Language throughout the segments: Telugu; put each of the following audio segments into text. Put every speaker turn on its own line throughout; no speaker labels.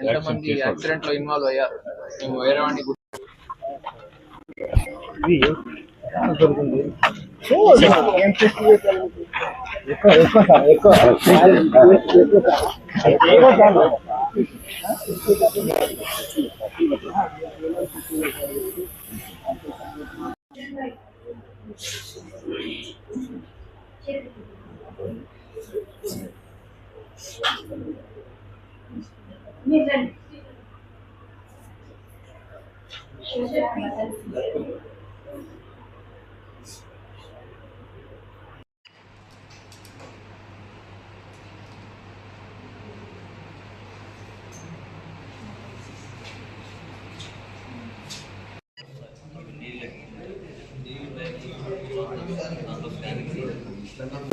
ఎంతమంది యాక్సిడెంట్ లో ఇన్వాల్వ్ అయ్యారు మేము వేరే వాడిని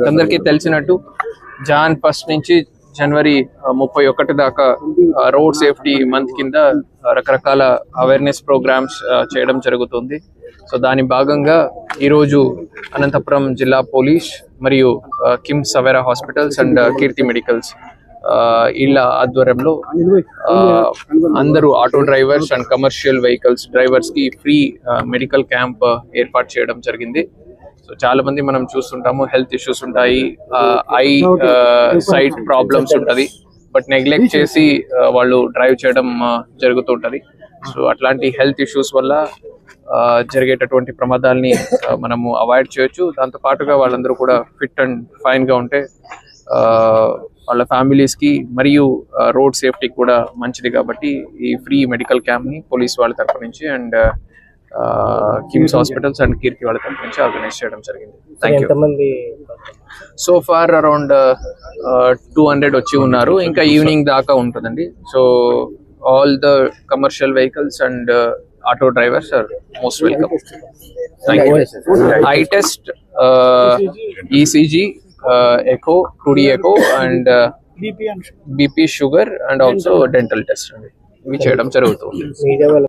అందరికీ తెలిసినట్టు జాన్ 1 నుంచి జనవరి 31 దాకా రోడ్ సేఫ్టీ మంత్ కింద రకరకాల అవేర్నెస్ ప్రోగ్రామ్స్ చేయడం జరుగుతుంది. సో దాని భాగంగా ఈరోజు అనంతపురం జిల్లా పోలీస్ మరియు KIMS Saveera hospitals and Keerthi medicals ఇళ్ళ ఆధ్వర్యంలో అందరూ auto drivers and commercial vehicles drivers కి ఫ్రీ మెడికల్ క్యాంప్ ఏర్పాటు చేయడం జరిగింది. సో చాలా మంది మనం చూస్తుంటాము, హెల్త్ ఇష్యూస్ ఉంటాయి, ఐ సైట్ ప్రాబ్లమ్స్ ఉంటది, బట్ నెగ్లెక్ట్ చేసి వాళ్ళు డ్రైవ్ చేయడం జరుగుతుంటది. సో అట్లాంటి హెల్త్ ఇష్యూస్ వల్ల జరిగేటటువంటి ప్రమాదాలని మనము అవాయిడ్ చేయొచ్చు. దాంతో పాటుగా వాళ్ళందరూ కూడా ఫిట్ అండ్ ఫైన్ గా ఉంటే వాళ్ళ ఫ్యామిలీస్ కి మరియు రోడ్ సేఫ్టీకి కూడా మంచిది. కాబట్టి ఈ ఫ్రీ మెడికల్ క్యాంప్ ని పోలీస్ వాళ్ళ తరఫు నుంచి and KIMS hospitals and Keerthi వాళ్ళ తరఫు నుంచి ఆర్గనైజ్ చేయడం జరిగింది. Thank you. So far around 200 వచ్చి ఉన్నారు. ఇంకా ఈవినింగ్ దాకా ఉంటుందండి. So all the commercial vehicles and auto drivers are most welcome. Thank you. Eye test, ECG, echo, 2D echo and BP, sugar and also dental test అండి ఇవి చేయడం జరుగుతుంది.